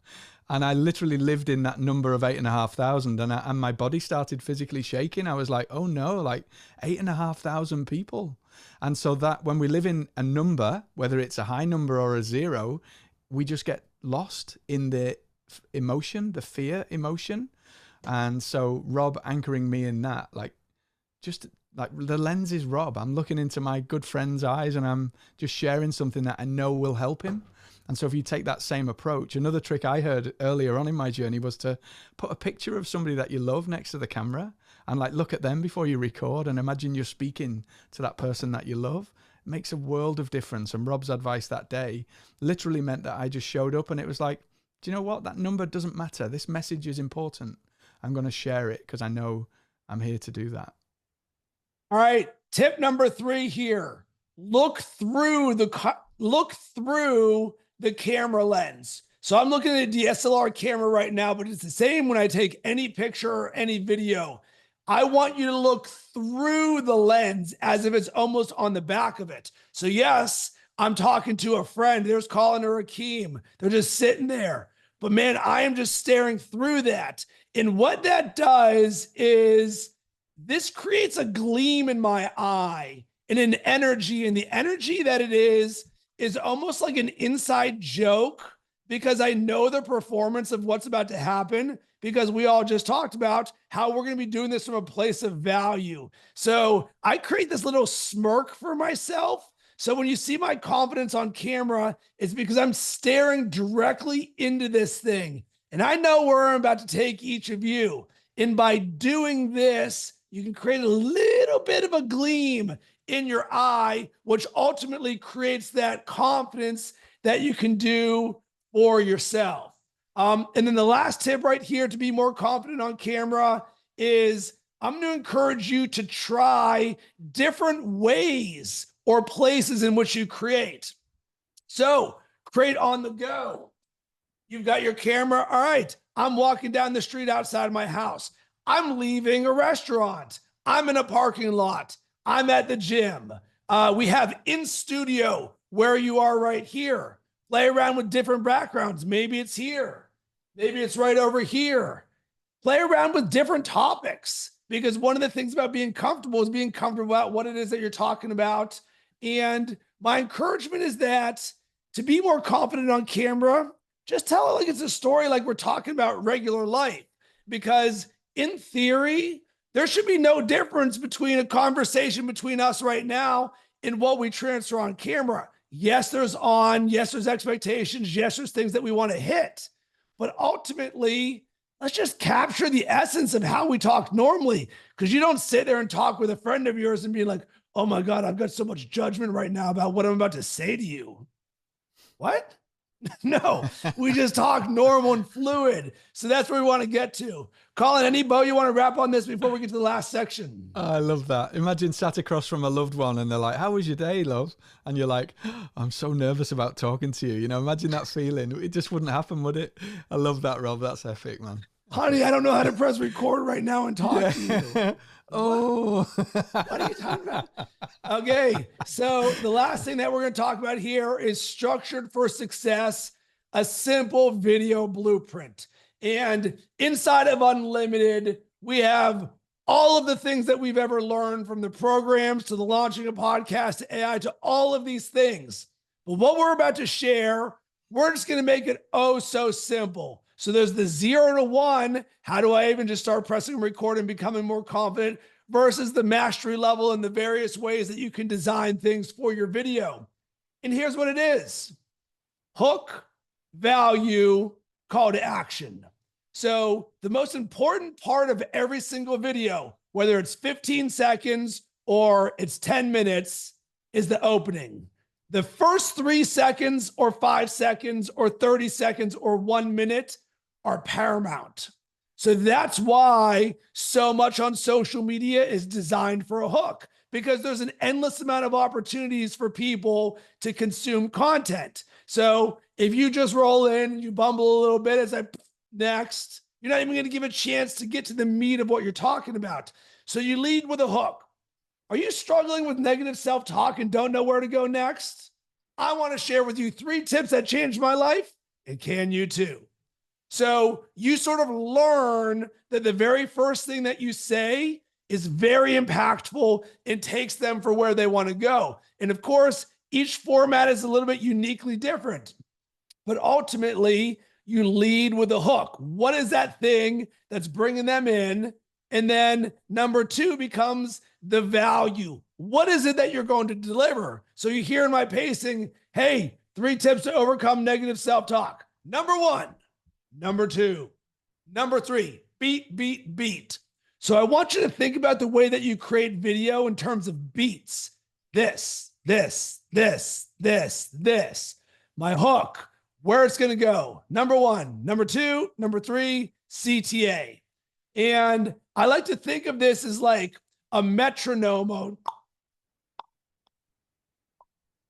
And I literally lived in that number of 8,500, and my body started physically shaking. I was like, oh no, like 8,500 people. And so that when we live in a number, whether it's a high number or a zero, we just get lost in the emotion, the fear emotion. And so Rob anchoring me in that, like the lens is Rob. I'm looking into my good friend's eyes, and I'm just sharing something that I know will help him. And so if you take that same approach, another trick I heard earlier on in my journey was to put a picture of somebody that you love next to the camera and like look at them before you record and imagine you're speaking to that person that you love. makes a world of difference. And Rob's advice that day literally meant that I just showed up and it was like, do you know what? That number doesn't matter. This message is important. I'm going to share it because I know I'm here to do that. All right. Tip number 3 here. Look through the camera lens. So I'm looking at a DSLR camera right now, but it's the same when I take any picture or any video. I want you to look through the lens as if it's almost on the back of it. So yes, I'm talking to a friend. There's Colin or Akeem. They're just sitting there. But man, I am just staring through that. And what that does is this creates a gleam in my eye and an energy. And the energy that it is almost like an inside joke, because I know the performance of what's about to happen, because we all just talked about how we're going to be doing this from a place of value. So I create this little smirk for myself. So when you see my confidence on camera, it's because I'm staring directly into this thing. And I know where I'm about to take each of you. And by doing this, you can create a little bit of a gleam in your eye, which ultimately creates that confidence that you can do for yourself. And then the last tip right here to be more confident on camera is I'm going to encourage you to try different ways or places in which you create. So create on the go. You've got your camera. All right, I'm walking down the street outside my house. I'm leaving a restaurant. I'm in a parking lot. I'm at the gym. We have in studio where you are right here. Play around with different backgrounds. Maybe it's here. Maybe it's right over here. Play around with different topics, because one of the things about being comfortable is being comfortable about what it is that you're talking about. And my encouragement is that to be more confident on camera, just tell it like it's a story, like we're talking about regular life. Because in theory, there should be no difference between a conversation between us right now and what we transfer on camera. Yes, there's expectations. Yes, there's things that we want to hit. But ultimately, let's just capture the essence of how we talk normally. Because you don't sit there and talk with a friend of yours and be like, oh my God, I've got so much judgment right now about what I'm about to say to you. What? No, we just talk normal and fluid. So that's where we want to get to. Colin, any bow you want to wrap on this before we get to the last section? I love that. Imagine sat across from a loved one and they're like, how was your day, love? And you're like, I'm so nervous about talking to you. You know, imagine that feeling. It just wouldn't happen, would it? I love that, Rob. That's epic, man. Honey, I don't know how to press record right now and talk to you. Oh, what are you talking about? Okay, so the last thing that we're going to talk about here is Structured for Success, a simple video blueprint. And inside of Unlimited, we have all of the things that we've ever learned, from the programs to the launching a podcast to AI to all of these things. But what we're about to share, we're just going to make it oh so simple. So there's the 0 to 1. How do I even just start pressing record and becoming more confident, versus the mastery level and the various ways that you can design things for your video. And here's what it is: hook, value, call to action. So the most important part of every single video, whether it's 15 seconds or it's 10 minutes, is the opening. The first 3 seconds or 5 seconds or 30 seconds or 1 minute are paramount. So that's why so much on social media is designed for a hook, because there's an endless amount of opportunities for people to consume content. So if you just roll in, you bumble a little bit, it's like next, you're not even going to give a chance to get to the meat of what you're talking about. So you lead with a hook. Are you struggling with negative self-talk and don't know where to go next? I want to share with you 3 tips that changed my life, and can you too? So you sort of learn that the very first thing that you say is very impactful and takes them for where they want to go. And of course, each format is a little bit uniquely different, but ultimately you lead with a hook. What is that thing that's bringing them in? And then number 2 becomes the value. What is it that you're going to deliver? So you hear in my pacing, hey, 3 tips to overcome negative self-talk. Number 1. Number 2, number 3, beat. So I want you to think about the way that you create video in terms of beats. This, this, this, this, this. My hook, where it's going to go. Number 1, number 2, number 3, CTA. And I like to think of this as like a metronome.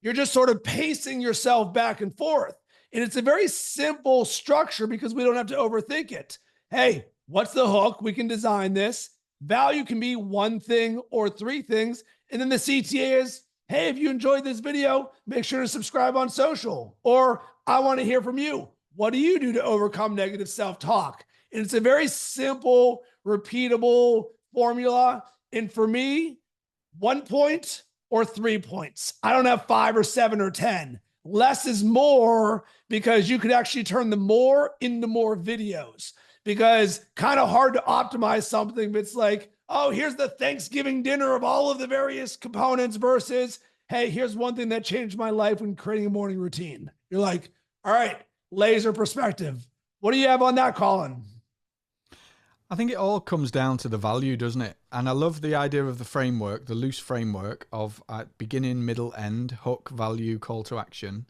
You're just sort of pacing yourself back and forth. And it's a very simple structure because we don't have to overthink it. Hey, what's the hook? We can design this. Value can be one thing or 3 things. And then the CTA is, hey, if you enjoyed this video, make sure to subscribe on social. Or I want to hear from you. What do you do to overcome negative self-talk? And it's a very simple, repeatable formula. And for me, 1 point or 3 points. I don't have 5 or 7 or 10. Less is more because you could actually turn the more into more videos, because kind of hard to optimize something. But it's like, oh, here's the Thanksgiving dinner of all of the various components versus, hey, here's one thing that changed my life when creating a morning routine. You're like, all right, laser perspective. What do you have on that, Colin? I think it all comes down to the value, doesn't it? And I love the idea of the framework, the loose framework of beginning, middle, end, hook, value, call to action.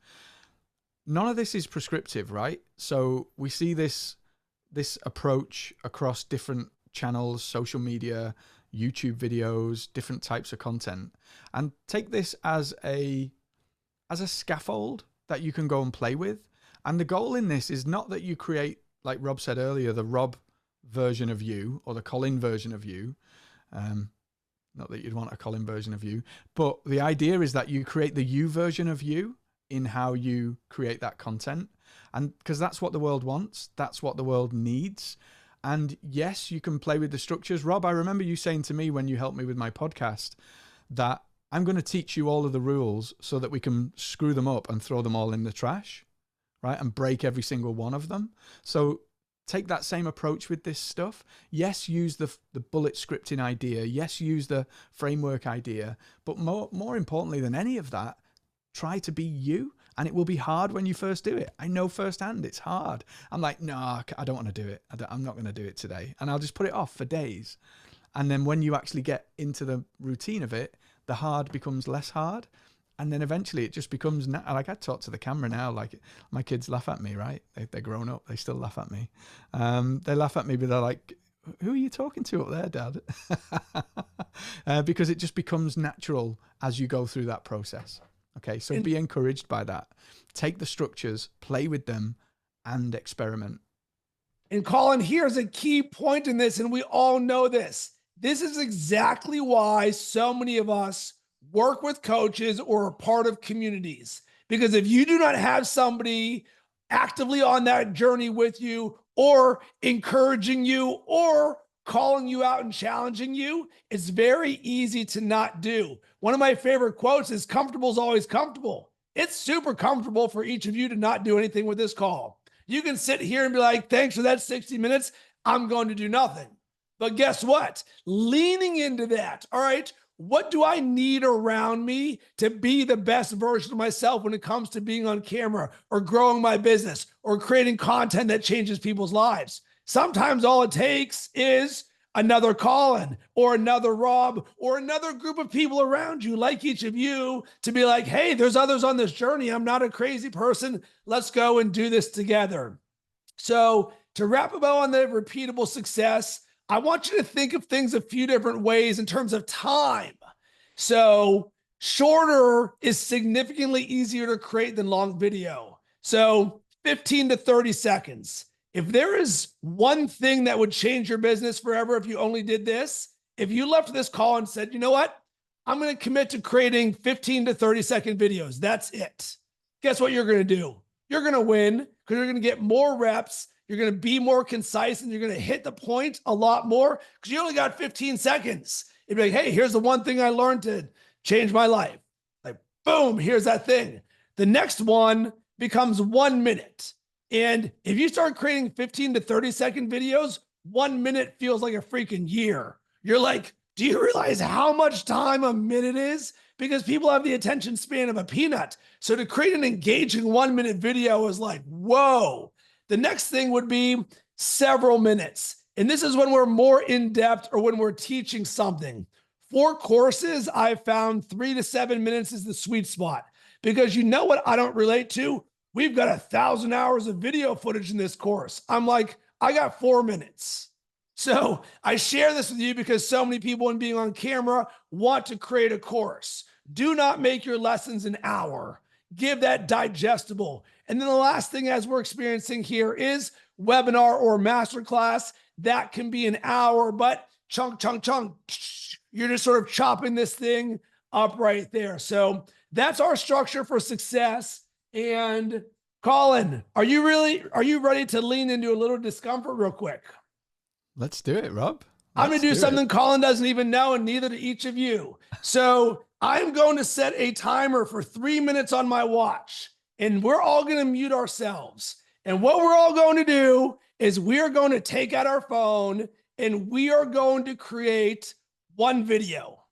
None of this is prescriptive, right? So we see this approach across different channels, social media, YouTube videos, different types of content, and take this as a scaffold that you can go and play with. And the goal in this is not that you create, like Rob said earlier, the Rob version of you or the Colin version of you. Not that you'd want a Colin version of you, but the idea is that you create the you version of you in how you create that content. And because that's what the world wants, that's what the world needs. And yes, you can play with the structures. Rob, I remember you saying to me when you helped me with my podcast that I'm going to teach you all of the rules so that we can screw them up and throw them all in the trash, right? And break every single one of them. So take that same approach with this stuff. Yes, use the bullet scripting idea. Yes, use the framework idea. But more importantly than any of that, try to be you. And it will be hard when you first do it. I know firsthand it's hard. I'm like, no, I don't want to do it. I'm not going to do it today. And I'll just put it off for days. And then when you actually get into the routine of it, the hard becomes less hard. And then eventually it just becomes, like I talk to the camera now, like my kids laugh at me, right? They're grown up. They still laugh at me. They laugh at me, but they're like, who are you talking to up there, Dad? Because it just becomes natural as you go through that process. Okay, so be encouraged by that. Take the structures, play with them, and experiment. And Colin, here's a key point in this, and we all know this. This is exactly why so many of us work with coaches or are part of communities. Because if you do not have somebody actively on that journey with you or encouraging you or calling you out and challenging you, it's very easy to not do. One of my favorite quotes is comfortable is always comfortable. It's super comfortable for each of you to not do anything with this call. You can sit here and be like, thanks for that 60 minutes. I'm going to do nothing. But guess what? Leaning into that. All right. What do I need around me to be the best version of myself when it comes to being on camera or growing my business or creating content that changes people's lives? Sometimes all it takes is another Colin or another Rob or another group of people around you, like each of you, to be like, hey, there's others on this journey. I'm not a crazy person. Let's go and do this together. So to wrap a bow on the repeatable success, I want you to think of things a few different ways in terms of time. So shorter is significantly easier to create than long video. So 15 to 30 seconds. If there is one thing that would change your business forever if you only did this, if you left this call and said, you know what, I'm going to commit to creating 15 to 30 second videos. That's it. Guess what you're going to do? You're going to win because you're going to get more reps. You're going to be more concise and you're going to hit the point a lot more because you only got 15 seconds. You'd be like, hey, here's the one thing I learned to change my life. Like, boom, here's that thing. The next one becomes 1 minute. And if you start creating 15 to 30 second videos, 1 minute feels like a freaking year. You're like, do you realize how much time a minute is? Because people have the attention span of a peanut. So to create an engaging 1 minute video is like, whoa. The next thing would be several minutes. And this is when we're more in depth or when we're teaching something. For courses, I found 3 to 7 minutes is the sweet spot, because you know what I don't relate to? We've got 1,000 hours of video footage in this course. I'm like, I got 4 minutes. So I share this with you because so many people, in being on camera, want to create a course. Do not make your lessons an hour. Give that digestible. And then the last thing, as we're experiencing here, is webinar or masterclass. That can be an hour, but chunk, chunk, chunk. You're just sort of chopping this thing up right there. So that's our structure for success. And Colin, are you ready to lean into a little discomfort real quick? Let's do it, Rob. I'm going to do something Colin doesn't even know, and neither do each of you. So I'm going to set a timer for 3 minutes on my watch, and we're all going to mute ourselves. And what we're all going to do is we are going to take out our phone and we are going to create one video.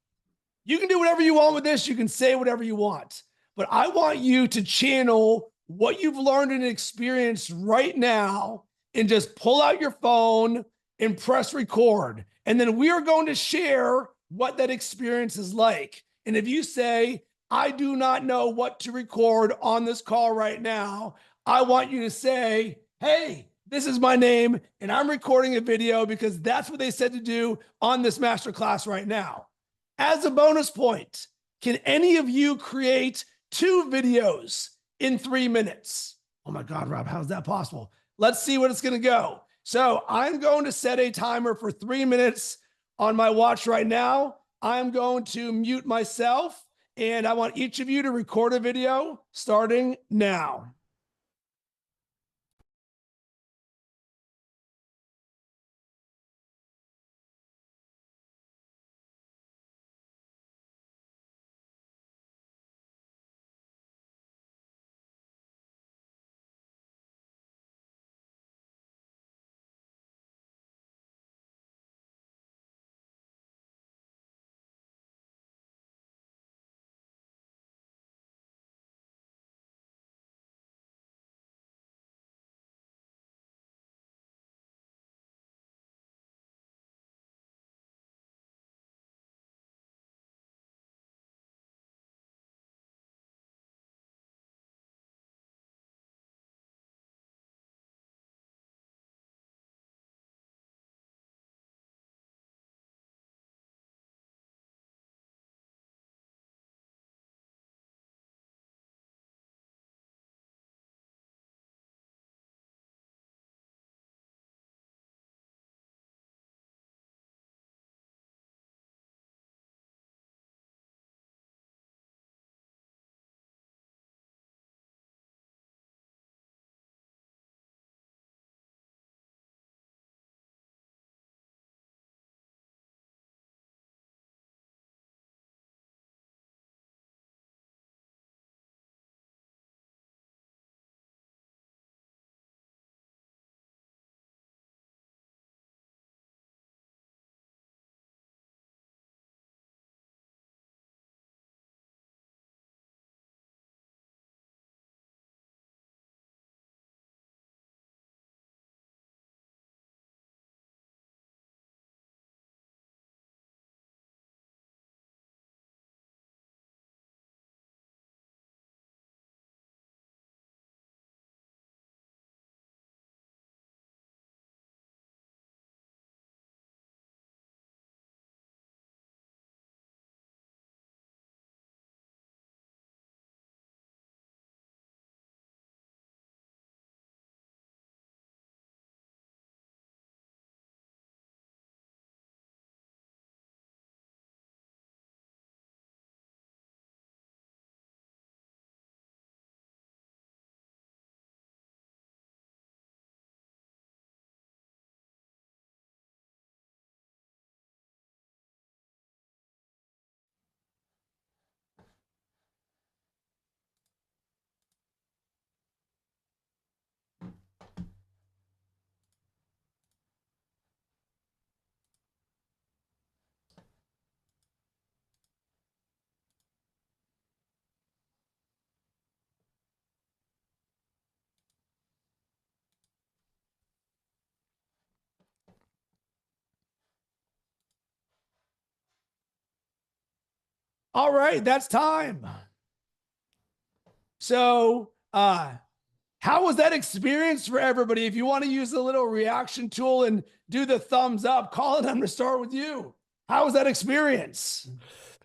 You can do whatever you want with this. You can say whatever you want, but I want you to channel what you've learned and experienced right now and just pull out your phone and press record. And then we are going to share what that experience is like. And if you say, I do not know what to record on this call right now, I want you to say, hey, this is my name and I'm recording a video, because that's what they said to do on this masterclass right now. As a bonus point, can any of you create 2 videos in 3 minutes? Oh my God, Rob, how's that possible? Let's see what it's going to go. So I'm going to set a timer for 3 minutes on my watch right now. I'm going to mute myself, and I want each of you to record a video starting now. All right, that's time. So, how was that experience for everybody? If you want to use the little reaction tool and do the thumbs up, Colin, I'm going to start with you. How was that experience?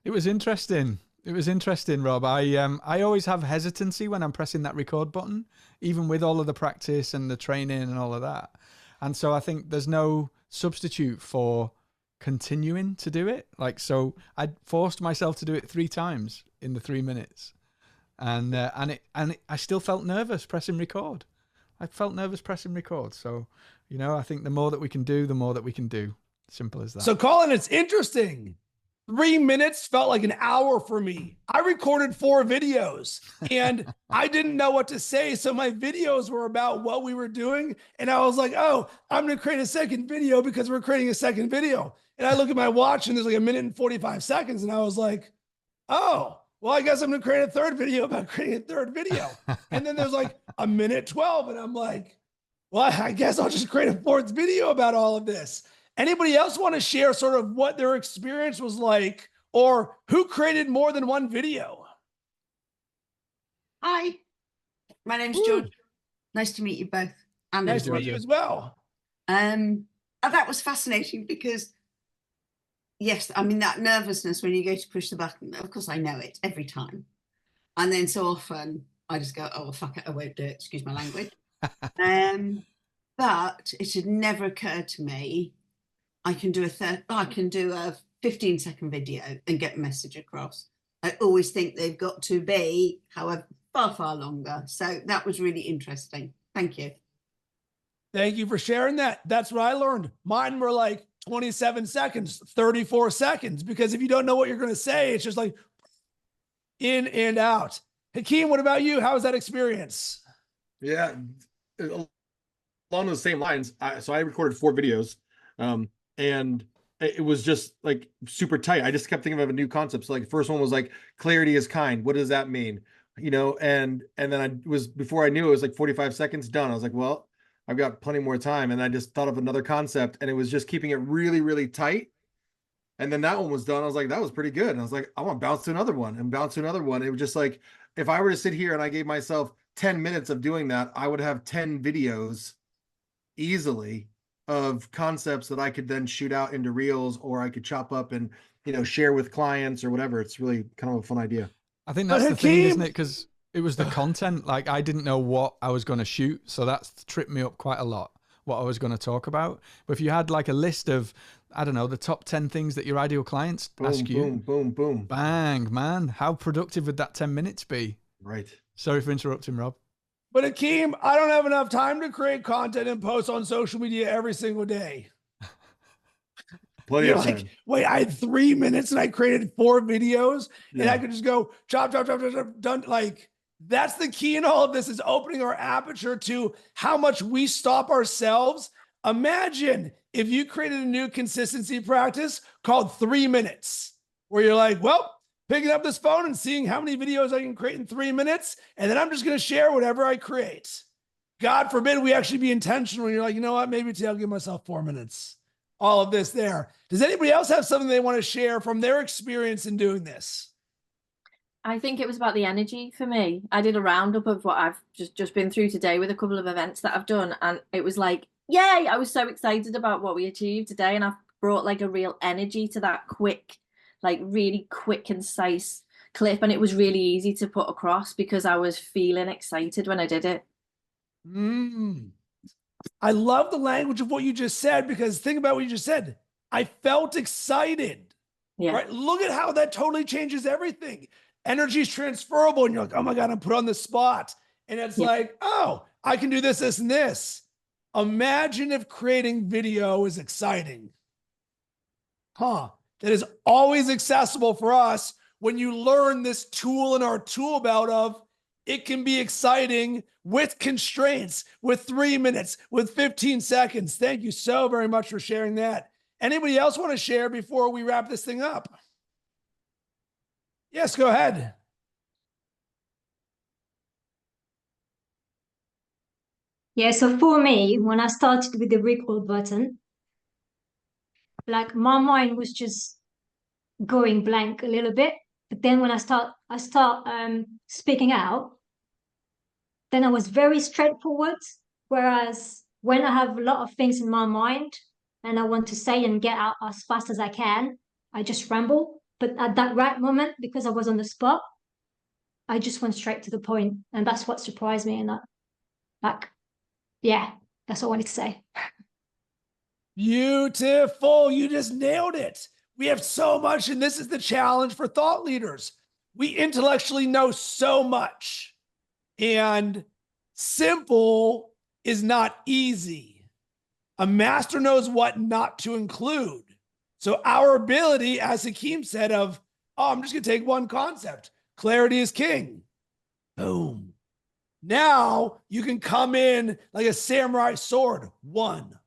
It was interesting. It was interesting, Rob. I always have hesitancy when I'm pressing that record button, even with all of the practice and the training and all of that. And so I think there's no substitute for continuing to do it. Like, so I forced myself to do it 3 times in the 3 minutes. And I still felt nervous pressing record. I felt nervous pressing record. So, you know, I think the more that we can do, the more that we can do. Simple as that. So, Colin, it's interesting. 3 minutes felt like an hour for me. I recorded 4 videos and I didn't know what to say. So my videos were about what we were doing. And I was like, oh, I'm going to create a second video because we're creating a second video. And I look at my watch and there's like 1 minute and 45 seconds. And I was like, oh, well, I guess I'm going to create a third video about creating a third video. And then there's like 1:12. And I'm like, well, I guess I'll just create a 4th video about all of this. Anybody else want to share sort of what their experience was like, or who created more than 1 video? Hi, my name's George. Nice to meet you both. And nice to meet you as well. That was fascinating because, yes, I mean, that nervousness when you go to push the button, of course I know it every time. And then so often I just go, oh, fuck it, I won't do it, excuse my language. But it had never occurred to me I can do a 15-second video and get a message across. I always think they've got to be, however, far longer. So that was really interesting. Thank you. Thank you for sharing that. That's what I learned. Mine were like 27 seconds, 34 seconds, because if you don't know what you're going to say, it's just like in and out. Hakeem, what about you? How was that experience? Yeah, along those same lines. So I recorded 4 videos. And it was just like super tight. I just kept thinking of a new concept. So like the first one was like clarity is kind. What does that mean? You know, and then before I knew it was like 45 seconds done. I was like, well, I've got plenty more time. And I just thought of another concept and it was just keeping it really, really tight. And then that one was done. I was like, that was pretty good. And I was like, I want to bounce to another one and bounce to another one. It was just like, if I were to sit here and I gave myself 10 minutes of doing that, I would have 10 videos easily of concepts that I could then shoot out into reels, or I could chop up and, you know, share with clients or whatever. It's really kind of a fun idea. I think that's the thing, isn't it? Because it was the content. Like, I didn't know what I was going to shoot. So that's tripped me up quite a lot, what I was going to talk about. But if you had like a list of, I don't know, the top 10 things that your ideal clients ask you. Boom. Bang, man. How productive would that 10 minutes be? Right. Sorry for interrupting, Rob. But Hakeem, I don't have enough time to create content and post on social media every single day. Plenty of time. Wait, I had 3 minutes and I created 4 videos and I could just go chop, done. Like, that's the key in all of this, is opening our aperture to how much we stop ourselves. Imagine if you created a new consistency practice called 3 minutes, where you're like, well, picking up this phone and seeing how many videos I can create in 3 minutes. And then I'm just going to share whatever I create. God forbid we actually be intentional. And you're like, you know what? Maybe today I'll give myself 4 minutes. All of this there. Does anybody else have something they want to share from their experience in doing this? I think it was about the energy for me. I did a roundup of what I've just been through today with a couple of events that I've done. And it was like, yay, I was so excited about what we achieved today. And I've brought like a real energy to that really quick, concise clip. And it was really easy to put across because I was feeling excited when I did it. I love the language of what you just said, because think about what you just said. I felt excited. Yeah. Right? Look at how that totally changes everything. Energy is transferable. And you're like, oh my God, I'm put on the spot. And it's like, oh, I can do this, this, and this. Imagine if creating video is exciting. That is always accessible for us. When you learn this tool in our tool belt of, it can be exciting with constraints, with 3 minutes, with 15 seconds. Thank you so very much for sharing that. Anybody else want to share before we wrap this thing up? Yes, go ahead. Yeah, so for me, when I started with the record button, like my mind was just going blank a little bit. But then when I start speaking out, then I was very straightforward. Whereas when I have a lot of things in my mind and I want to say and get out as fast as I can, I just ramble. But at that right moment, because I was on the spot, I just went straight to the point. And that's what surprised me. And yeah, that's all I wanted to say. Beautiful. You just nailed it. We have so much, and this is the challenge for thought leaders. We intellectually know so much, and simple is not easy. A master knows what not to include. So our ability, as Hakeem said, of, oh, I'm just going to take one concept. Clarity is king. Boom. Now you can come in like a samurai sword. One.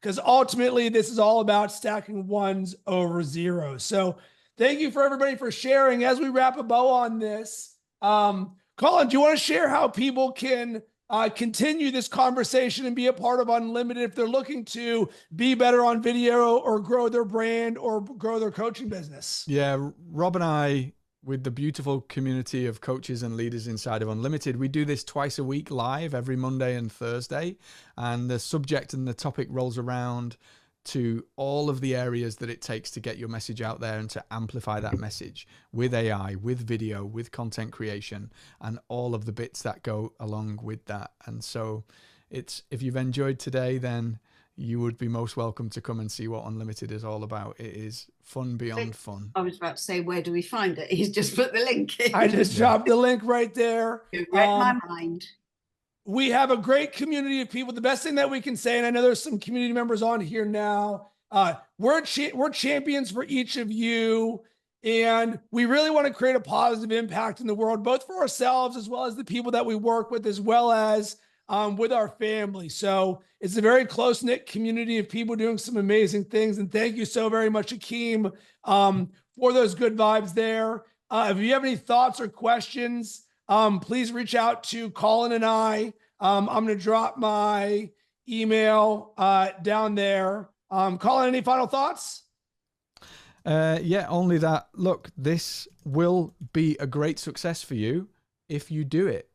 Because ultimately this is all about stacking ones over zeros. So thank you for everybody for sharing. As we wrap a bow on this, Colin, do you want to share how people can continue this conversation and be a part of Unlimited if they're looking to be better on video or grow their brand or grow their coaching business? Yeah, Rob and I, with the beautiful community of coaches and leaders inside of Unlimited, we do this twice a week live every Monday and Thursday. And the subject and the topic rolls around to all of the areas that it takes to get your message out there and to amplify that message with AI, with video, with content creation, and all of the bits that go along with that. And so if you've enjoyed today, then you would be most welcome to come and see what Unlimited is all about. It is fun beyond fun. I was about to say, where do we find it? He's just put the link in. I just dropped the link right there. It read my mind. We have a great community of people. The best thing that we can say, and I know there's some community members on here now, we're champions for each of you. And we really want to create a positive impact in the world, both for ourselves, as well as the people that we work with, as well as with our family. So it's a very close-knit community of people doing some amazing things. And thank you so very much, Hakeem, for those good vibes there. If you have any thoughts or questions, please reach out to Colin and I. I'm going to drop my email down there. Colin, any final thoughts? Yeah, only that, look, this will be a great success for you if you do it.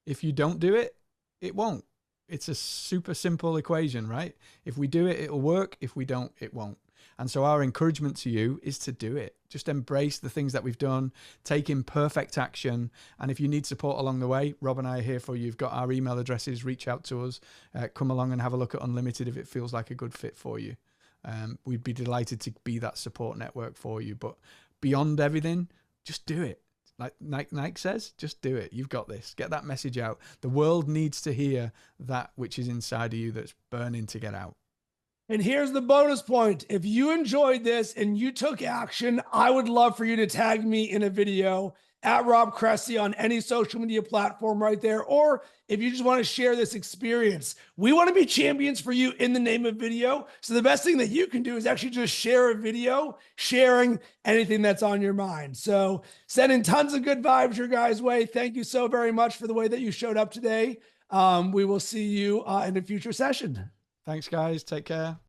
If you don't do it, it won't. It's a super simple equation, right? If we do it, it'll work. If we don't, it won't. And so our encouragement to you is to do it. Just embrace the things that we've done, take imperfect action. And if you need support along the way, Rob and I are here for you. You've got our email addresses, reach out to us, come along and have a look at Unlimited if it feels like a good fit for you. We'd be delighted to be that support network for you. But beyond everything, just do it. Like Nike says, just do it. You've got this. Get that message out. The world needs to hear that which is inside of you that's burning to get out. And here's the bonus point. If you enjoyed this and you took action, I would love for you to tag me in a video at Rob Cressy on any social media platform right there. Or if you just want to share this experience, we want to be champions for you in the name of video. So the best thing that you can do is actually just share a video, sharing anything that's on your mind. So sending tons of good vibes your guys' way. Thank you so very much for the way that you showed up today. We will see you in a future session. Thanks, guys. Take care.